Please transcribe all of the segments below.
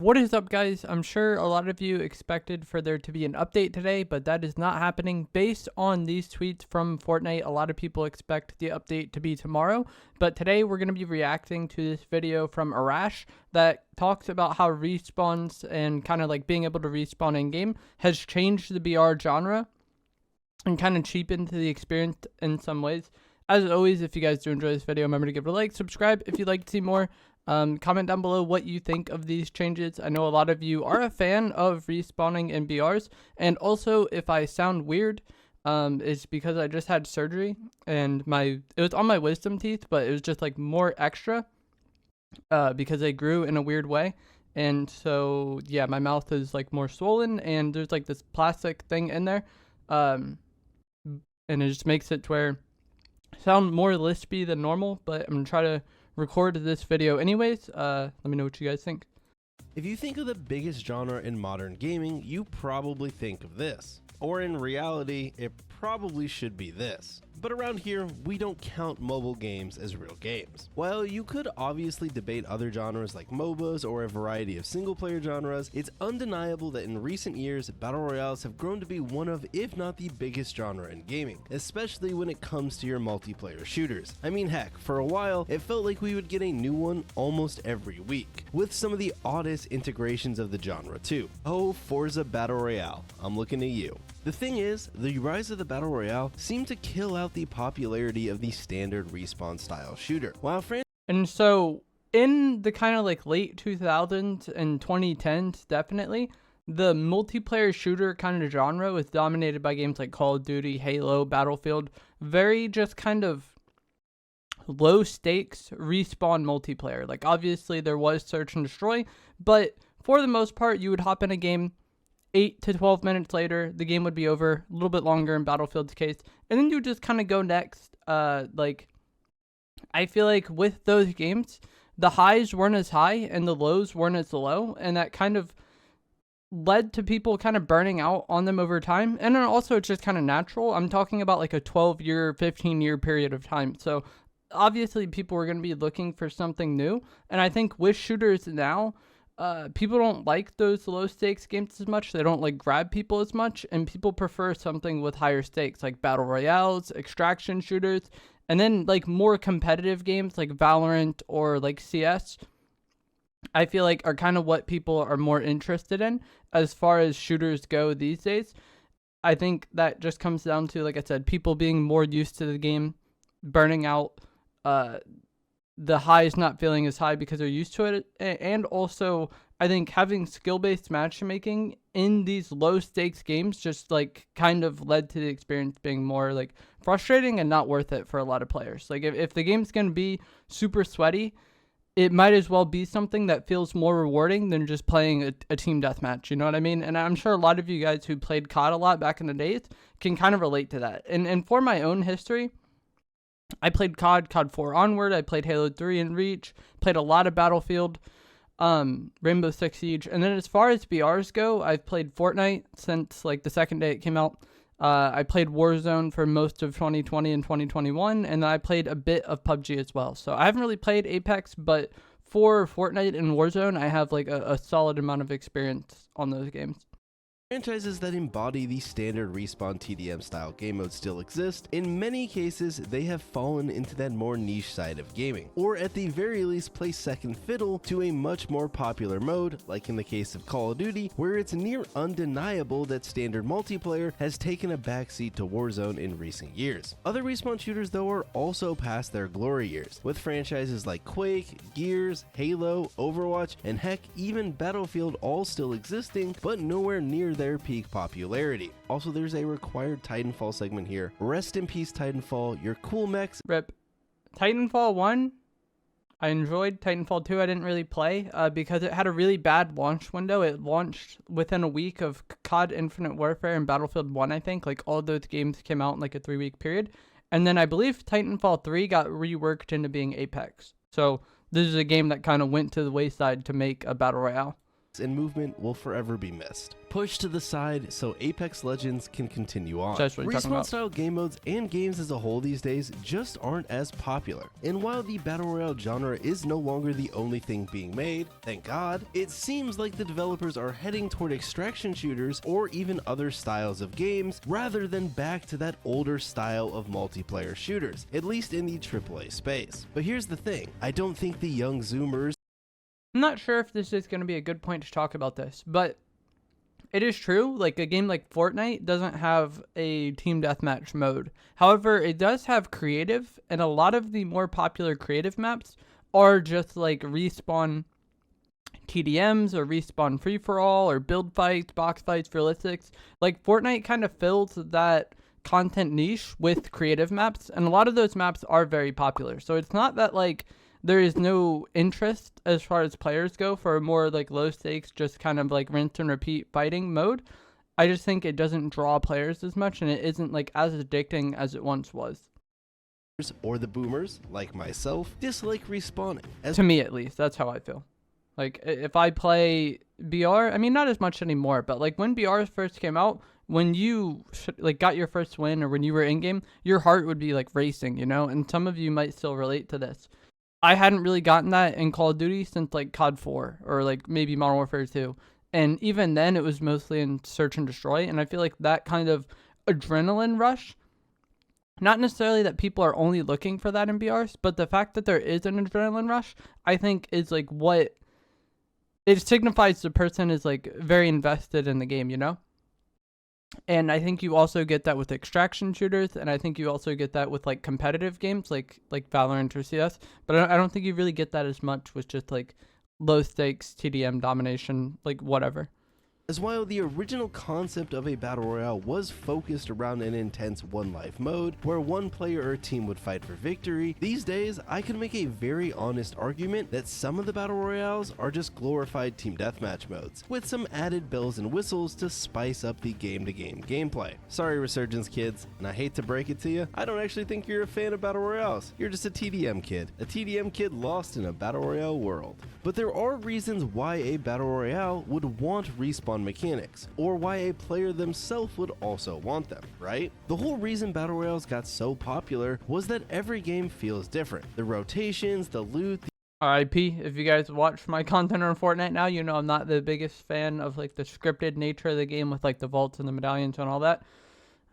What is up, guys? I'm sure a lot of you expected for there to be an update today, but that is not happening. Based on these tweets from Fortnite, a lot of people expect the update to be tomorrow, but today we're going to be reacting to this video from Arrash that talks about how respawns and kind of like being able to respawn in game has changed the BR genre and kind of cheapened the experience in some ways. As always, if you guys do enjoy this video, remember to give it a like, subscribe if you'd like to see more. Comment down below what you think of these changes. I know a lot of you are a fan of respawning in BRs, and also if I sound weird, it's because I just had surgery and it was on my wisdom teeth, but it was just like more extra because they grew in a weird way. And so yeah, my mouth is like more swollen and there's like this plastic thing in there, and it just makes it to where I sound more lispy than normal, but I'm gonna try to record this video anyways. Let me know what you guys think. If you think of the biggest genre in modern gaming, you probably think of this. Or in reality, it probably should be this. But around here, we don't count mobile games as real games. While you could obviously debate other genres like MOBAs or a variety of single-player genres, it's undeniable that in recent years, Battle Royales have grown to be one of, if not the biggest genre in gaming, especially when it comes to your multiplayer shooters. I mean, heck, for a while, it felt like we would get a new one almost every week, with some of the oddest integrations of the genre too. Oh, Forza Battle Royale, I'm looking at you. The thing is, the rise of the Battle Royale seemed to kill out the popularity of the standard respawn style shooter. And so in the kind of like late 2000s and 2010s, definitely, the multiplayer shooter kind of genre was dominated by games like Call of Duty, Halo, Battlefield, very just kind of low stakes respawn multiplayer. Like obviously there was search and destroy, but for the most part you would hop in a game, 8 to 12 minutes later, the game would be over, a little bit longer in Battlefield's case, and then you just kind of go next. Like, I feel like with those games, the highs weren't as high and the lows weren't as low, and that kind of led to people kind of burning out on them over time. And then also it's just kind of natural. I'm talking about like a 12-year, 15-year period of time. So obviously people were going to be looking for something new, and I think with shooters now, people don't like those low stakes games as much. They don't like grab people as much, and people prefer something with higher stakes like battle royales, extraction shooters, and then like more competitive games like Valorant or like CS. I feel like are kind of what people are more interested in as far as shooters go these days. I think that just comes down to, like I said, people being more used to the game, burning out, the highs not feeling as high because they're used to it, and also I think having skill-based matchmaking in these low-stakes games just like kind of led to the experience being more like frustrating and not worth it for a lot of players. Like if the game's gonna be super sweaty, it might as well be something that feels more rewarding than just playing a team deathmatch, you know what I mean? And I'm sure a lot of you guys who played COD a lot back in the days can kind of relate to that. And for my own history, I played COD 4 onward, I played Halo 3 and Reach, played a lot of Battlefield, Rainbow Six Siege, and then as far as BRs go, I've played Fortnite since like the second day it came out. I played Warzone for most of 2020 and 2021, and then I played a bit of PUBG as well. So I haven't really played Apex, but for Fortnite and Warzone, I have like a solid amount of experience on those games. Franchises that embody the standard respawn TDM style game mode still exist. In many cases, they have fallen into that more niche side of gaming, or at the very least play second fiddle to a much more popular mode, like in the case of Call of Duty, where it's near undeniable that standard multiplayer has taken a backseat to Warzone in recent years. Other respawn shooters though are also past their glory years, with franchises like Quake, Gears, Halo, Overwatch, and heck, even Battlefield all still existing, but nowhere near their peak popularity. Also, there's a required Titanfall segment here. Rest in peace, Titanfall. Your cool mechs. RIP. Titanfall 1, I enjoyed. Titanfall 2, I didn't really play because it had a really bad launch window. It launched within a week of COD Infinite Warfare and Battlefield 1, I think. Like, all those games came out in like a 3-week period. And then I believe Titanfall 3 got reworked into being Apex. So this is a game that kind of went to the wayside to make a Battle Royale. and movement will forever be missed. Pushed to the side so Apex Legends can continue on. That's what you're talking about. Respawn-style game modes and games as a whole these days just aren't as popular. And while the Battle Royale genre is no longer the only thing being made, thank God, it seems like the developers are heading toward extraction shooters or even other styles of games rather than back to that older style of multiplayer shooters, at least in the AAA space. But here's the thing, I don't think the young Zoomers. I'm not sure if this is going to be a good point to talk about this, but it is true. Like a game like Fortnite doesn't have a team deathmatch mode. However, it does have creative, and a lot of the more popular creative maps are just like respawn TDMs or respawn free-for-all or build fights, box fights, realistics. Like Fortnite kind of fills that content niche with creative maps, and a lot of those maps are very popular. So it's not that like there is no interest as far as players go for a more like low stakes, just kind of like rinse and repeat fighting mode. I just think it doesn't draw players as much, and it isn't like as addicting as it once was. Or the boomers, like myself, dislike respawning. To me at least, that's how I feel. Like if I play BR, I mean not as much anymore, but like when BR first came out, when you like got your first win or when you were in game, your heart would be like racing, you know? And some of you might still relate to this. I hadn't really gotten that in Call of Duty since like COD 4 or like maybe Modern Warfare 2. And even then it was mostly in Search and Destroy. And I feel like that kind of adrenaline rush, not necessarily that people are only looking for that in BRs, but the fact that there is an adrenaline rush, I think is like what it signifies the person is like very invested in the game, you know? And I think you also get that with extraction shooters, and I think you also get that with like competitive games like Valorant or CS. But I don't think you really get that as much with just like low stakes TDM domination, like whatever. As while the original concept of a battle royale was focused around an intense one life mode where one player or team would fight for victory, these days I can make a very honest argument that some of the battle royales are just glorified team deathmatch modes, with some added bells and whistles to spice up the game-to-game gameplay. Sorry Resurgence kids, and I hate to break it to you, I don't actually think you're a fan of battle royales. You're just a TDM kid lost in a battle royale world. But there are reasons why a battle royale would want respawn mechanics, or why a player themselves would also want them, right? The whole reason battle royales got so popular was that every game feels different. The rotations, the loot, RIP, if you guys watch my content on Fortnite now, you know I'm not the biggest fan of like the scripted nature of the game with like the vaults and the medallions and all that.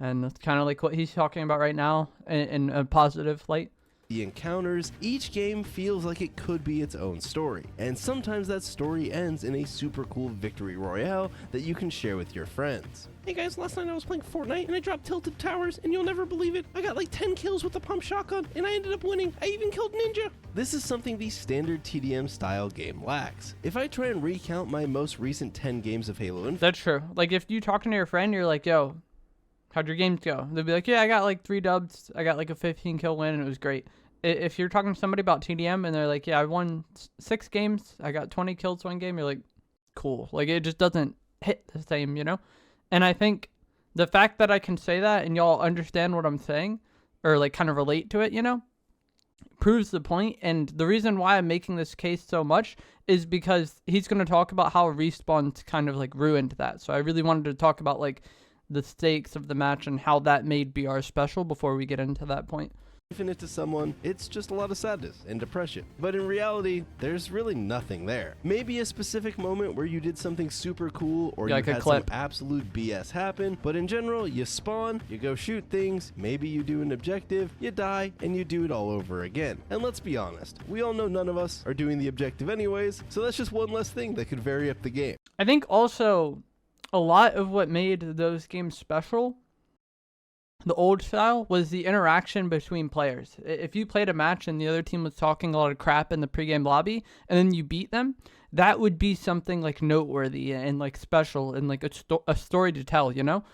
And that's kind of like what he's talking about right now in a positive light. The encounters, each game feels like it could be its own story, and sometimes that story ends in a super cool victory royale that you can share with your friends. Hey guys, last night I was playing Fortnite and I dropped Tilted Towers and you'll never believe it. I got like 10 kills with the pump shotgun and I ended up winning. I even killed Ninja. This is something the standard TDM style game lacks. If I try and recount my most recent 10 games of Halo Infinite. That's true. Like if you talking to your friend, you're like, yo, how'd your games go? They'll be like, yeah, I got like 3 dubs. I got like a 15 kill win and it was great. If you're talking to somebody about TDM and they're like, yeah, I won 6 games. I got 20 kills one game. You're like, cool. Like it just doesn't hit the same, you know? And I think the fact that I can say that and y'all understand what I'm saying or like kind of relate to it, you know, proves the point. And the reason why I'm making this case so much is because he's going to talk about how Respawn's kind of like ruined that. So I really wanted to talk about like the stakes of the match and how that made BR special before we get into that point. Infinite to someone, it's just a lot of sadness and depression. But in reality, there's really nothing there. Maybe a specific moment where you did something super cool or like you had some absolute BS happen, but in general, you spawn, you go shoot things, maybe you do an objective, you die, and you do it all over again. And let's be honest, we all know none of us are doing the objective anyways, so that's just one less thing that could vary up the game. I think also a lot of what made those games special, the old style, was the interaction between players. If you played a match and the other team was talking a lot of crap in the pregame lobby and then you beat them, that would be something like noteworthy and like special and like a story to tell, you know?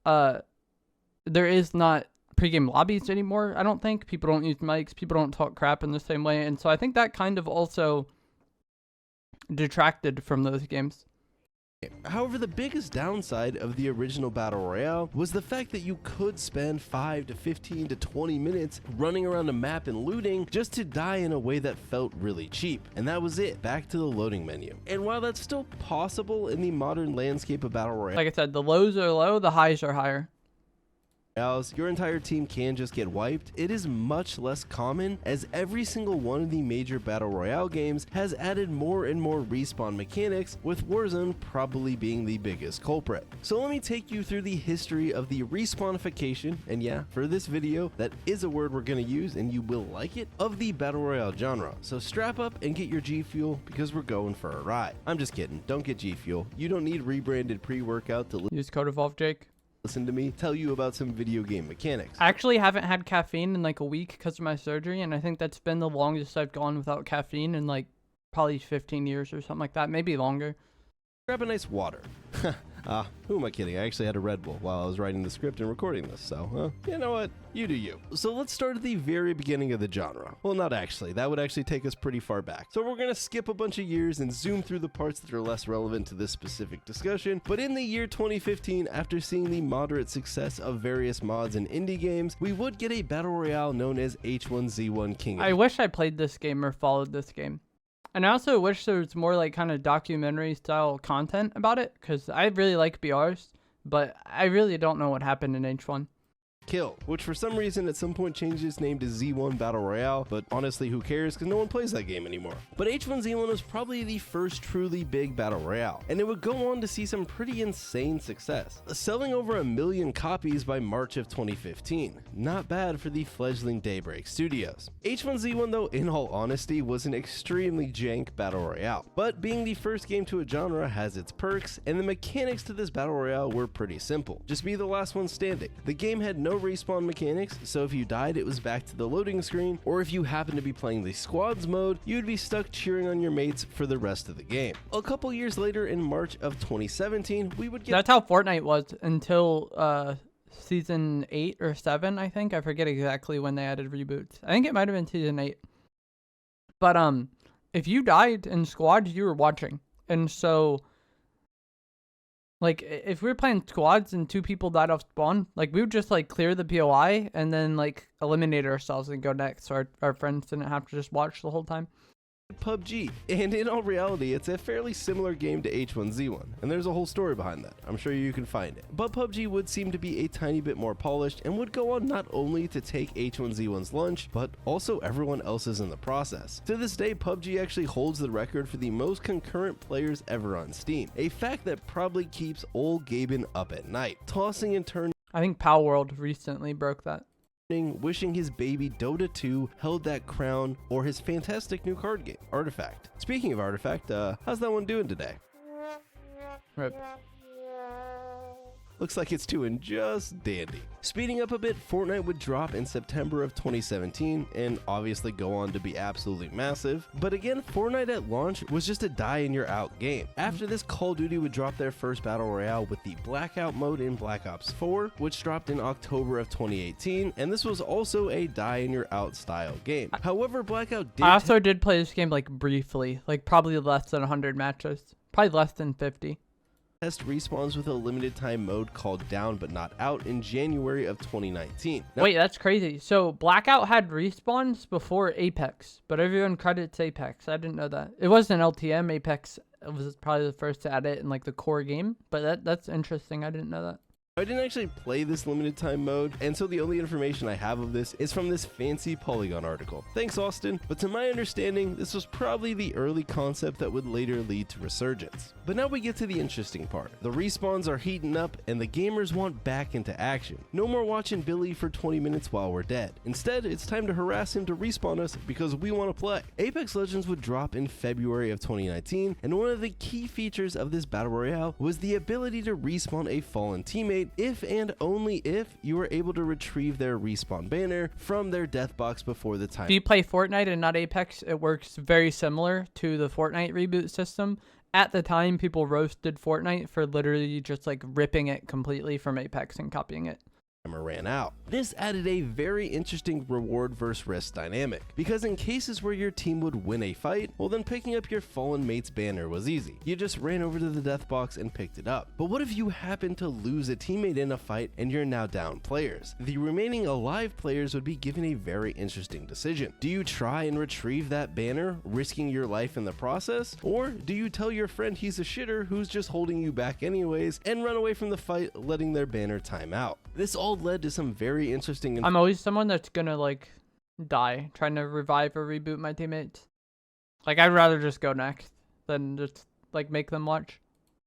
There is not pregame lobbies anymore, I don't think. People don't use mics. People don't talk crap in the same way. And so I think that kind of also detracted from those games. However, the biggest downside of the original Battle Royale was the fact that you could spend 5 to 15 to 20 minutes running around a map and looting just to die in a way that felt really cheap. And that was it, back to the loading menu. And while that's still possible in the modern landscape of Battle Royale, Like I said, the lows are low, the highs are higher. your entire team can just get wiped, it is much less common, as every single one of the major Battle Royale games has added more and more respawn mechanics, with Warzone probably being the biggest culprit. So let me take you through the history of the respawnification, and yeah, for this video, that is a word we're going to use and you will like it, of the Battle Royale genre. So strap up and get your G Fuel, because we're going for a ride. I'm just kidding, don't get G Fuel. You don't need rebranded pre-workout to Use code Evolve, Jake. listen to me tell you about some video game mechanics. I actually haven't had caffeine in like a week because of my surgery, and I think that's been the longest I've gone without caffeine in like probably 15 years or something like that, maybe longer. Grab a nice water. Who am I kidding? I actually had a Red Bull while I was writing the script and recording this, so, you know what? You do you. So let's start at the very beginning of the genre. Well, not actually. That would actually take us pretty far back. So we're gonna skip a bunch of years and zoom through the parts that are less relevant to this specific discussion. But in the year 2015, after seeing the moderate success of various mods and indie games, we would get a battle royale known as H1Z1 King. I wish I played this game or followed this game. And I also wish there was more like kind of documentary style content about it, because I really like BRs, but I really don't know what happened in H1. Kill, which for some reason at some point changed its name to Z1 Battle Royale, but honestly who cares, because no one plays that game anymore. But H1Z1 was probably the first truly big Battle Royale, and it would go on to see some pretty insane success, selling over 1 million copies by March of 2015. Not bad for the fledgling Daybreak Studios. H1Z1 though, in all honesty, was an extremely jank Battle Royale, but being the first game to a genre has its perks, and the mechanics to this Battle Royale were pretty simple. Just be the last one standing. The game had no respawn mechanics, so if you died it was back to the loading screen, or if you happened to be playing the squads mode, you'd be stuck cheering on your mates for the rest of the game. A couple years later, in March of 2017, we would get— That's how Fortnite was until season 8 or 7, I think. I forget exactly when they added reboots. I think it might have been season 8. But if you died in squads, you were watching. And so like, if we were playing squads and 2 people died off spawn, like, we would just, like, clear the POI and then, like, eliminate ourselves and go next, so our friends didn't have to just watch the whole time. PUBG, and in all reality it's a fairly similar game to H1Z1, and there's a whole story behind that. I'm sure you can find it. But PUBG would seem to be a tiny bit more polished and would go on not only to take H1Z1's lunch, but also everyone else's in the process. To this day, PUBG actually holds the record for the most concurrent players ever on Steam, a fact that probably keeps old Gaben up at night, tossing and turning. I think Pal World recently broke that. Wishing his baby Dota 2 held that crown, or his fantastic new card game, Artifact. Speaking of Artifact, how's that one doing today? Rip. Looks like it's doing just dandy. Speeding up a bit, Fortnite would drop in September of 2017 and obviously go on to be absolutely massive. But again, Fortnite at launch was just a die and you're out game. After this, Call of Duty would drop their first Battle Royale with the Blackout mode in Black Ops 4, which dropped in October of 2018, and this was also a die and you're out style game. However, Blackout did— I also did play this game, like, briefly, like, probably less than 100 matches, probably less than 50. test respawns with a limited time mode called Down But Not Out in January of 2019. Now, wait, that's crazy. So Blackout had respawns before Apex, but everyone credits Apex. I didn't know that. It wasn't LTM. Apex was probably the first to add it in like the core game, but that's interesting. I didn't know that. I didn't actually play this limited time mode, and so the only information I have of this is from this fancy Polygon article. Thanks, Austin, but to my understanding, this was probably the early concept that would later lead to Resurgence. But now we get to the interesting part. The respawns are heating up, and the gamers want back into action. No more watching Billy for 20 minutes while we're dead. Instead, it's time to harass him to respawn us because we want to play. Apex Legends would drop in February of 2019, and one of the key features of this Battle Royale was the ability to respawn a fallen teammate if and only if you were able to retrieve their respawn banner from their death box before the time. If you play Fortnite and not Apex, it works very similar to the Fortnite reboot system. At the time, people roasted Fortnite for literally just like ripping it completely from Apex and copying it. ran out. This added a very interesting reward versus risk dynamic, because in cases where your team would win a fight, well then picking up your fallen mate's banner was easy. You just ran over to the death box and picked it up. But what if you happen to lose a teammate in a fight and you're now down players? The remaining alive players would be given a very interesting decision. Do you try and retrieve that banner, risking your life in the process? Or do you tell your friend he's a shitter who's just holding you back anyways and run away from the fight, letting their banner time out? This all led to some very interesting. I'm always someone that's gonna like die trying to revive or reboot my teammates. Like I'd rather just go next than just like make them watch.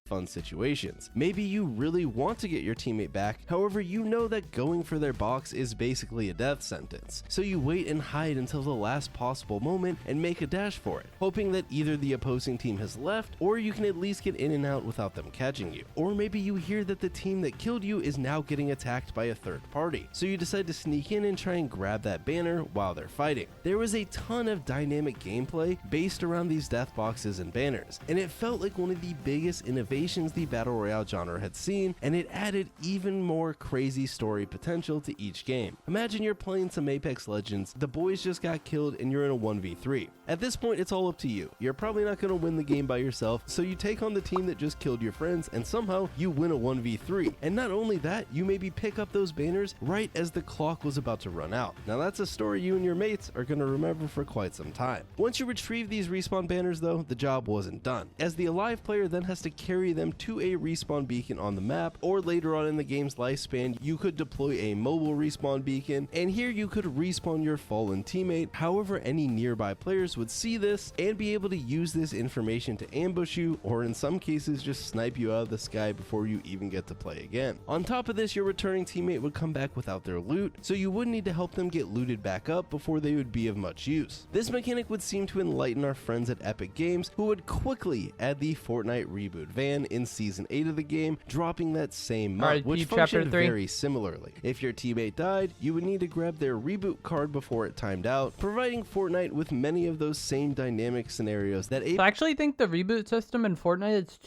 Fun situations. Maybe you really want to get your teammate back, however you know that going for their box is basically a death sentence. So you wait and hide until the last possible moment and make a dash for it, hoping that either the opposing team has left or you can at least get in and out without them catching you. Or maybe you hear that the team that killed you is now getting attacked by a third party, so you decide to sneak in and try and grab that banner while they're fighting. There was a ton of dynamic gameplay based around these death boxes and banners, and it felt like one of the biggest innovations the Battle Royale genre had seen, and it added even more crazy story potential to each game. Imagine you're playing some Apex Legends, the boys just got killed and you're in a 1v3. At this point it's all up to you. You're probably not going to win the game by yourself, so you take on the team that just killed your friends and somehow you win a 1v3. And not only that, you maybe pick up those banners right as the clock was about to run out. Now that's a story you and your mates are going to remember for quite some time. Once you retrieve these respawn banners though, the job wasn't done, as the alive player then has to carry them to a respawn beacon on the map, or later on in the game's lifespan you could deploy a mobile respawn beacon, and here you could respawn your fallen teammate. However, any nearby players would see this and be able to use this information to ambush you, or in some cases just snipe you out of the sky before you even get to play again. On top of this, your returning teammate would come back without their loot, so you would need to help them get looted back up before they would be of much use. This mechanic would seem to enlighten our friends at Epic Games, who would quickly add the Fortnite reboot van in Season 8 of the game, dropping that same month, which functioned very similarly. If your teammate died, you would need to grab their reboot card before it timed out, providing Fortnite with many of those same dynamic scenarios that I actually think the reboot system in Fortnite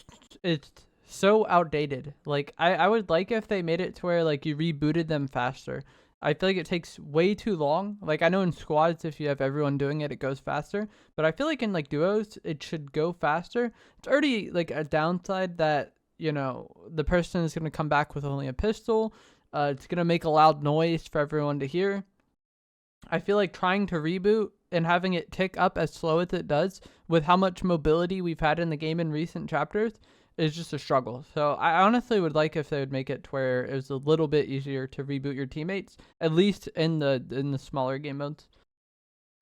it's so outdated. Like I would like if they made it to where like you rebooted them faster. I feel like it takes way too long. Like I know in squads, if you have everyone doing it, it goes faster. But I feel like in like duos, it should go faster. It's already like a downside that, you know, the person is going to come back with only a pistol. It's going to make a loud noise for everyone to hear. I feel like trying to reboot and having it tick up as slow as it does with how much mobility we've had in the game in recent chapters is just a struggle. So I honestly would like if they would make it to where it was a little bit easier to reboot your teammates, at least in the smaller game modes.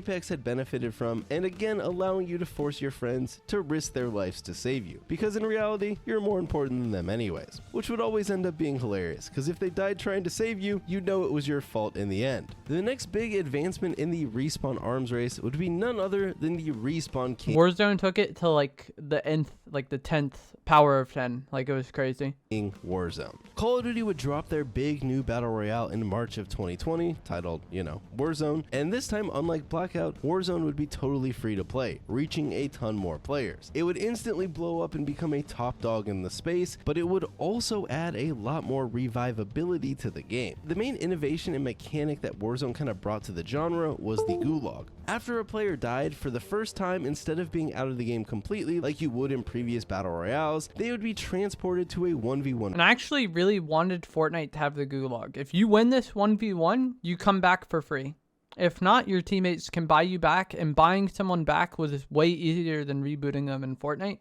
Apex had benefited from, and again allowing you to force your friends to risk their lives to save you, because in reality you're more important than them anyways, which would always end up being hilarious, because if they died trying to save you, you'd know it was your fault in the end. The next big advancement in the respawn arms race would be none other than the respawn king. Warzone took it to like the nth, like the 10th power of 10. Like it was crazy. Warzone. Call of Duty would drop their big new battle royale in March of 2020, titled, you know, Warzone, and this time, unlike Blackout, Warzone would be totally free to play, reaching a ton more players. It would instantly blow up and become a top dog in the space, but it would also add a lot more revivability to the game. The main innovation and mechanic that Warzone kind of brought to the genre was the gulag. After a player died, for the first time, instead of being out of the game completely like you would in previous battle royales, they would be transported to a 1v1. And I actually really wanted Fortnite to have the gulag. If you win this 1v1, you come back for free. If not, your teammates can buy you back, and buying someone back was way easier than rebooting them in Fortnite.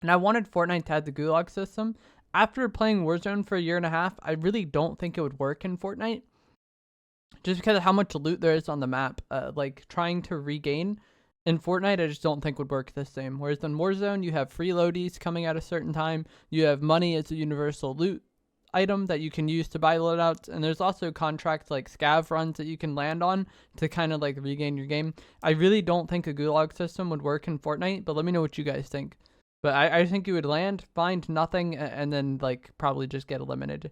And I wanted Fortnite to have the gulag system. After playing Warzone for a year and a half, I really don't think it would work in Fortnite, just because of how much loot there is on the map. Like trying to regain in Fortnite, I just don't think would work the same. Whereas in Warzone, you have free loadies coming at a certain time. You have money as a universal loot item that you can use to buy loadouts, and there's also contracts like scav runs that you can land on to kind of like regain your game. I really don't think a gulag system would work in Fortnite, but let me know what you guys think. But I think you would land, find nothing, and then like probably just get eliminated.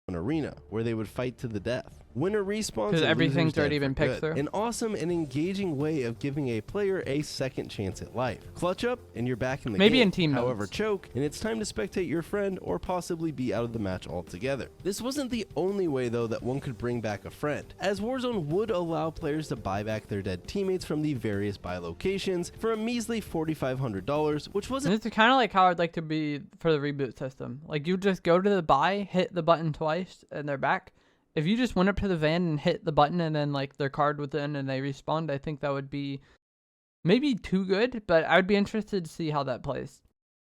An arena where they would fight to the death. Winner respawns because and everything's losers already dead been for picked good. through. An awesome and engaging way of giving a player a second chance at life. Clutch up and you're back in the Maybe game. in team However, modes. choke and it's time to spectate your friend or possibly be out of the match altogether. This wasn't the only way though that one could bring back a friend, as Warzone would allow players to buy back their dead teammates from the various buy locations for a measly $4,500, which wasn't. And this is kind of like how I'd like to be for the reboot system. Like you just go to the buy, hit the button twice, and they're back. If you just went up to the van and hit the button and then like their card was in and they respawned, I think that would be maybe too good, but I would be interested to see how that plays.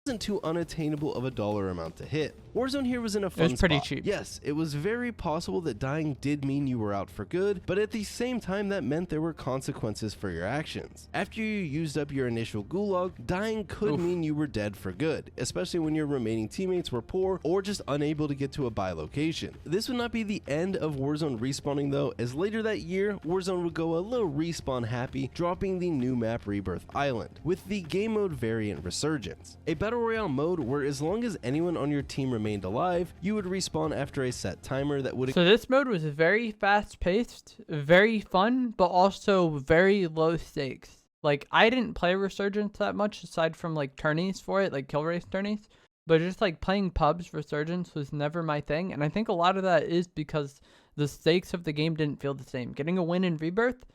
Wasn't too unattainable of a dollar amount to hit. Warzone here was in a fun It was pretty spot. cheap. Yes, it was very possible that dying did mean you were out for good, but at the same time that meant there were consequences for your actions. After you used up your initial gulag, dying could mean you were dead for good, especially when your remaining teammates were poor or just unable to get to a buy location. This would not be the end of Warzone respawning though, as later that year, Warzone would go a little respawn happy, dropping the new map Rebirth Island, with the game mode variant Resurgence. A Battle Royale mode where as long as anyone on your team remained alive, you would respawn after a set timer that would. So this mode was very fast paced, very fun, but also very low stakes. Like I didn't play Resurgence that much aside from like tourneys for it, like kill race tourneys, but just like playing pubs Resurgence was never my thing. And I think a lot of that is because the stakes of the game didn't feel the same. Getting a win in Rebirth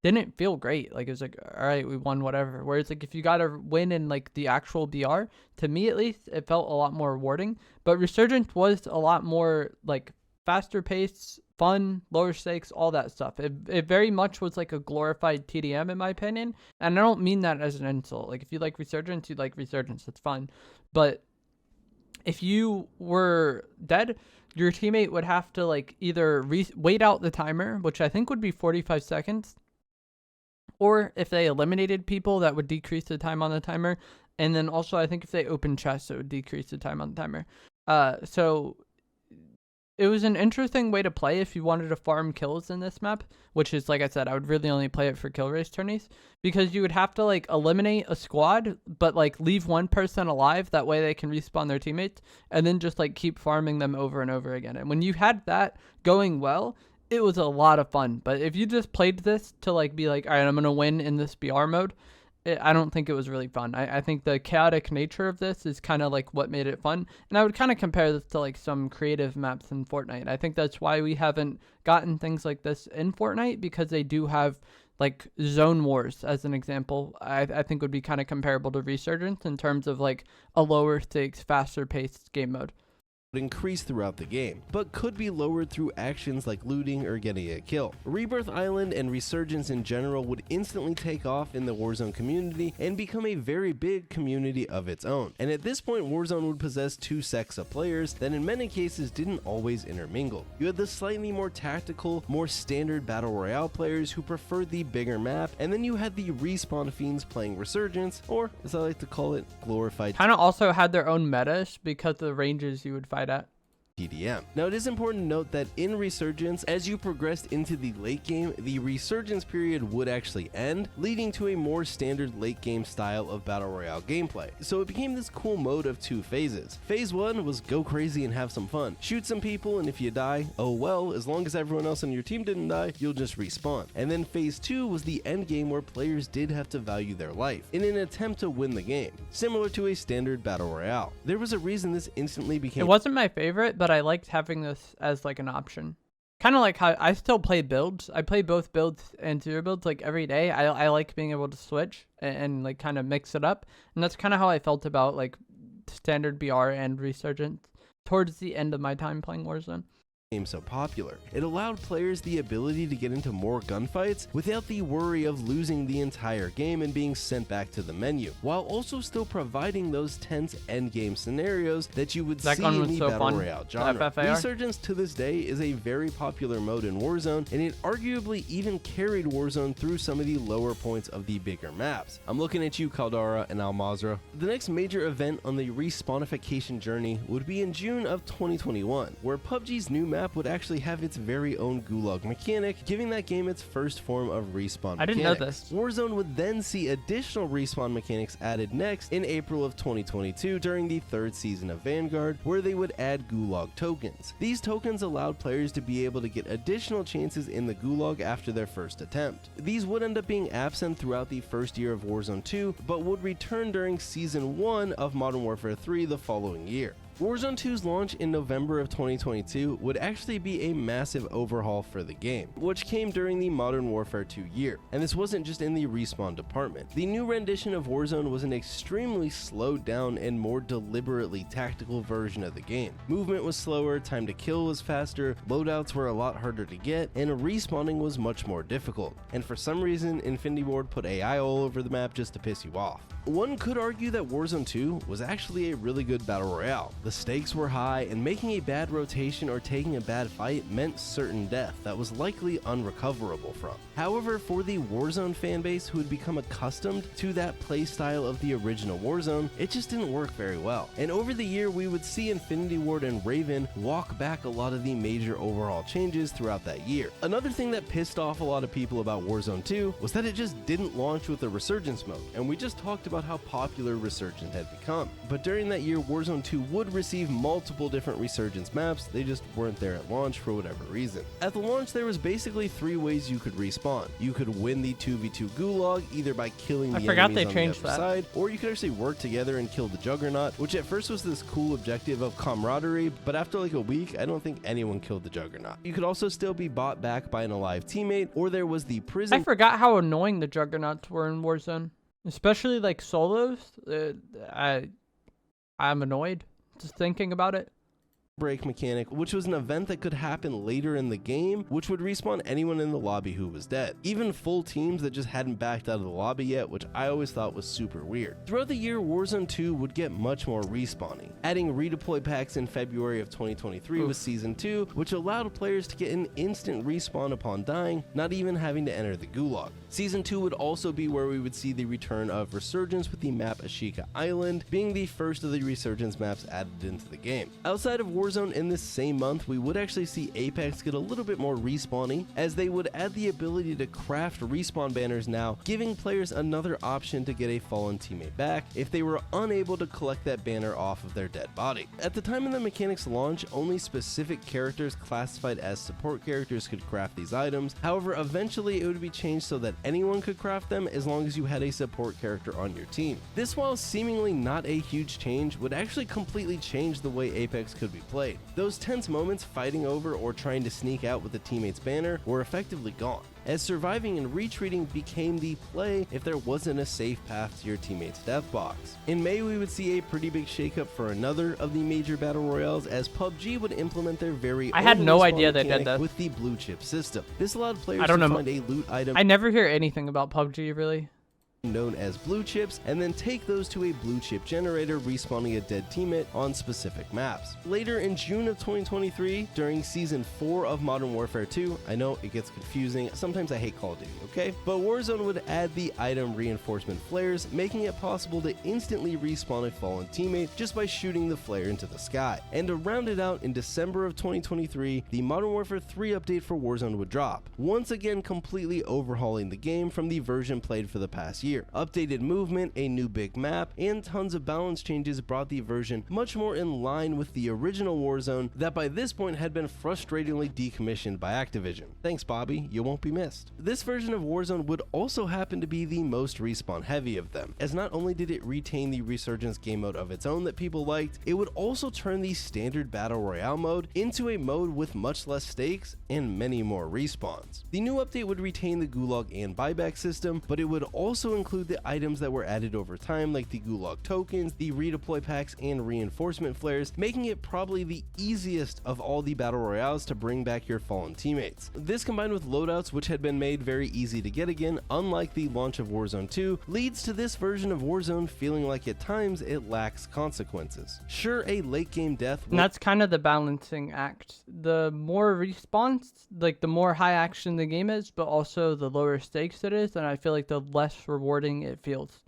didn't feel great. Like it was like, all right, we won, whatever. Whereas like if you got a win in like the actual BR, to me at least, it felt a lot more rewarding. But Resurgence was a lot more like faster paced, fun, lower stakes, all that stuff. It very much was like a glorified TDM in my opinion. And I don't mean that as an insult. Like if you like Resurgence, you like Resurgence. That's fine. But if you were dead, your teammate would have to like either wait out the timer, which I think would be 45 seconds. Or if they eliminated people, that would decrease the time on the timer. And then also, I think if they opened chests, it would decrease the time on the timer. So it was an interesting way to play if you wanted to farm kills in this map, which is, like I said, I would really only play it for kill race tourneys, because you would have to like eliminate a squad, but like leave one person alive. That way they can respawn their teammates and then just like keep farming them over and over again. And when you had that going well, it was a lot of fun. But if you just played this to like be like, all right, I'm going to win in this BR mode, I don't think it was really fun. I think the chaotic nature of this is kind of like what made it fun. And I would kind of compare this to like some creative maps in Fortnite. I think that's why we haven't gotten things like this in Fortnite, because they do have like zone wars as an example. I think would be kind of comparable to Resurgence in terms of like a lower stakes, faster paced game mode. Increase throughout the game, but could be lowered through actions like looting or getting a kill. Rebirth Island and Resurgence in general would instantly take off in the Warzone community and become a very big community of its own. And at this point, Warzone would possess two sects of players that in many cases didn't always intermingle. You had the slightly more tactical, more standard Battle Royale players who preferred the bigger map, and then you had the respawn fiends playing Resurgence, or as I like to call it, glorified kind of also had their own metas because of the ranges you would fight at. TDM. Now it is important to note that in Resurgence, as you progressed into the late game, the Resurgence period would actually end, leading to a more standard late game style of Battle Royale gameplay. So it became this cool mode of two phases. Phase 1 was go crazy and have some fun. Shoot some people, and if you die, oh well, as long as everyone else on your team didn't die, you'll just respawn. And then Phase 2 was the end game where players did have to value their life in an attempt to win the game, similar to a standard Battle Royale. There was a reason this instantly became— It wasn't my favorite, but I liked having this as like an option. Kind of like how I still play builds. I play both builds and zero builds like every day. I like being able to switch and like kind of mix it up. And that's kind of how I felt about like standard BR and Resurgence towards the end of my time playing Warzone. Game so popular. It allowed players the ability to get into more gunfights without the worry of losing the entire game and being sent back to the menu, while also still providing those tense endgame scenarios that you would see in the Battle Royale genre. Resurgence to this day is a very popular mode in Warzone, and it arguably even carried Warzone through some of the lower points of the bigger maps. I'm looking at you, Caldara and Almazra. The next major event on the respawnification journey would be in June of 2021, where PUBG's new map map would actually have its very own gulag mechanic, giving that game its first form of respawn I didn't know this. Warzone would then see additional respawn mechanics added next in April of 2022 during the third season of Vanguard, where they would add gulag tokens. These tokens allowed players to be able to get additional chances in the gulag after their first attempt. These would end up being absent throughout the first year of Warzone 2, but would return during Season 1 of Modern Warfare 3 the following year. Warzone 2's launch in November of 2022 would actually be a massive overhaul for the game, which came during the Modern Warfare 2 year, and this wasn't just in the respawn department. The new rendition of Warzone was an extremely slowed down and more deliberately tactical version of the game. Movement was slower, time to kill was faster, loadouts were a lot harder to get, and respawning was much more difficult. And for some reason, Infinity Ward put AI all over the map just to piss you off. One could argue that Warzone 2 was actually a really good battle royale. The stakes were high, and making a bad rotation or taking a bad fight meant certain death that was likely unrecoverable from. However, for the Warzone fanbase who had become accustomed to that playstyle of the original Warzone, it just didn't work very well. And over the year, we would see Infinity Ward and Raven walk back a lot of the major overhaul changes throughout that year. Another thing that pissed off a lot of people about Warzone 2 was that it just didn't launch with a Resurgence mode, and we just talked about how popular Resurgence had become. But during that year, Warzone 2 would receive multiple different Resurgence maps, they just weren't there at launch for whatever reason. At the launch, there was basically 3 ways you could respawn. You could win the 2v2 gulag either by killing the enemies on the other side, or you could actually work together and kill the Juggernaut, which at first was this cool objective of camaraderie, but after like a week, I don't think anyone killed the Juggernaut. You could also still be bought back by an alive teammate, or there was the prison. I forgot how annoying the Juggernauts were in Warzone, especially like solos. I'm annoyed just thinking about it. Break mechanic, which was an event that could happen later in the game, which would respawn anyone in the lobby who was dead. Even full teams that just hadn't backed out of the lobby yet, which I always thought was super weird. Throughout the year, Warzone 2 would get much more respawning, adding redeploy packs in February of 2023 with Season 2, which allowed players to get an instant respawn upon dying, not even having to enter the gulag. Season 2 would also be where we would see the return of Resurgence, with the map Ashika Island being the first of the Resurgence maps added into the game. Outside of Warzone, in this same month, we would actually see Apex get a little bit more respawning, as they would add the ability to craft respawn banners now, giving players another option to get a fallen teammate back if they were unable to collect that banner off of their dead body. At the time of the mechanic's launch, only specific characters classified as support characters could craft these items. However, eventually it would be changed so that anyone could craft them as long as you had a support character on your team. This, while seemingly not a huge change, would actually completely change the way Apex could be played. Those tense moments fighting over or trying to sneak out with a teammate's banner were effectively gone, as surviving and retreating became the play if there wasn't a safe path to your teammate's death box. In May, we would see a pretty big shakeup for another of the major battle royales, as PUBG would implement their very I had no idea they mechanic did that with the blue chip system. This allowed players I don't to know. find a loot item I never hear anything about PUBG really. known as blue chips, and then take those to a blue chip generator, respawning a dead teammate on specific maps. Later in June of 2023, during Season 4 of Modern Warfare 2, I know it gets confusing, sometimes I hate Call of Duty, okay? But Warzone would add the item reinforcement flares, making it possible to instantly respawn a fallen teammate just by shooting the flare into the sky. And to round it out, in December of 2023, the Modern Warfare 3 update for Warzone would drop, once again completely overhauling the game from the version played for the past year. Updated movement, a new big map, and tons of balance changes brought the version much more in line with the original Warzone that by this point had been frustratingly decommissioned by Activision. Thanks, Bobby, you won't be missed. This version of Warzone would also happen to be the most respawn heavy of them, as not only did it retain the Resurgence game mode of its own that people liked, it would also turn the standard Battle Royale mode into a mode with much less stakes and many more respawns. The new update would retain the gulag and buyback system, but it would also include the items that were added over time, like the gulag tokens, the redeploy packs, and reinforcement flares, making it probably the easiest of all the battle royales to bring back your fallen teammates. This, combined with loadouts which had been made very easy to get again, unlike the launch of Warzone 2, leads to this version of Warzone feeling like at times it lacks consequences. Sure, a late game death And that's kind of the balancing act. The more respawns, like the more high action the game is, but also the lower stakes it is, and I feel like the less rewarding it feels.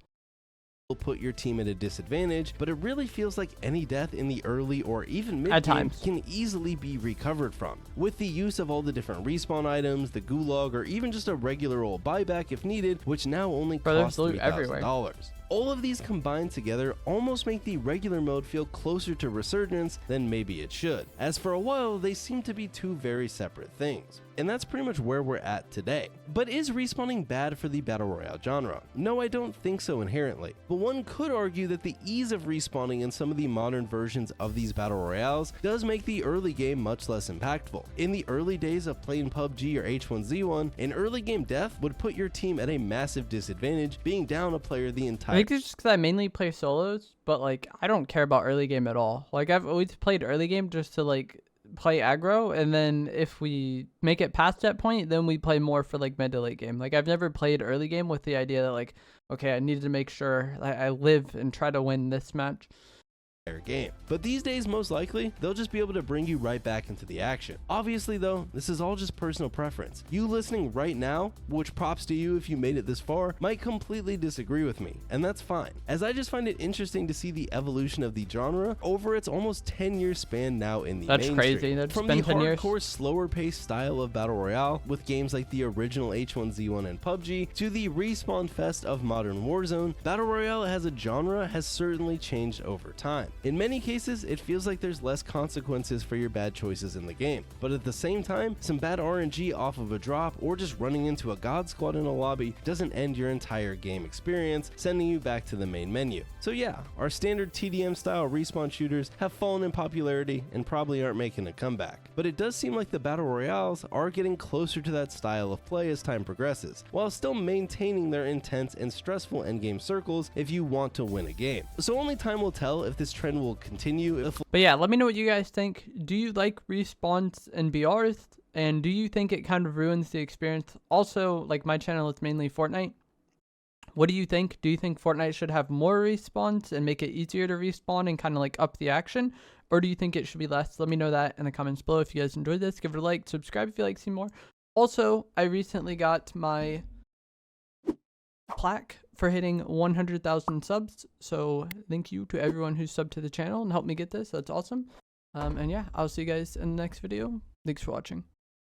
will put your team at a disadvantage, but it really feels like any death in the early or even mid At game times. can easily be recovered from. With the use of all the different respawn items, the gulag, or even just a regular old buyback if needed, which now only costs $3,000. All of these combined together almost make the regular mode feel closer to Resurgence than maybe it should, as for a while they seem to be two very separate things. And that's pretty much where we're at today. But is respawning bad for the Battle Royale genre? No, I don't think so inherently, but one could argue that the ease of respawning in some of the modern versions of these Battle Royales does make the early game much less impactful. In the early days of playing PUBG or H1Z1, an early game death would put your team at a massive disadvantage, being down a player the entire I think it's just because I mainly play solos, but like I don't care about early game at all. Like I've always played early game just to like play aggro, and then if we make it past that point, then we play more for like mid to late game. Like I've never played early game with the idea that like, okay, I needed to make sure I live and try to win this match. game. But these days, most likely, they'll just be able to bring you right back into the action. Obviously though, this is all just personal preference. You listening right now, which props to you if you made it this far, might completely disagree with me, and that's fine, as I just find it interesting to see the evolution of the genre over its almost 10-year span now in the mainstream. Crazy. That's From been the 10 years. hardcore, slower-paced style of Battle Royale, with games like the original H1Z1 and PUBG, to the respawn fest of modern Warzone, Battle Royale as a genre has certainly changed over time. In many cases, it feels like there's less consequences for your bad choices in the game, but at the same time, some bad RNG off of a drop or just running into a god squad in a lobby doesn't end your entire game experience, sending you back to the main menu. So yeah, our standard TDM style respawn shooters have fallen in popularity and probably aren't making a comeback, but it does seem like the Battle Royales are getting closer to that style of play as time progresses, while still maintaining their intense and stressful endgame circles if you want to win a game. So only time will tell if this trend will continue. But yeah, let me know what you guys think. Do you like respawns and BRs? And do you think it kind of ruins the experience? Also, like my channel is mainly Fortnite. What do you think? Do you think Fortnite should have more respawns and make it easier to respawn and kind of like up the action? Or do you think it should be less? Let me know that in the comments below. If you guys enjoyed this, give it a like, subscribe if you like to see more. Also, I recently got my plaque for hitting 100,000 subs, so thank you to everyone who's subbed to the channel and helped me get this. That's awesome. And yeah, I'll see you guys in the next video. Thanks for watching.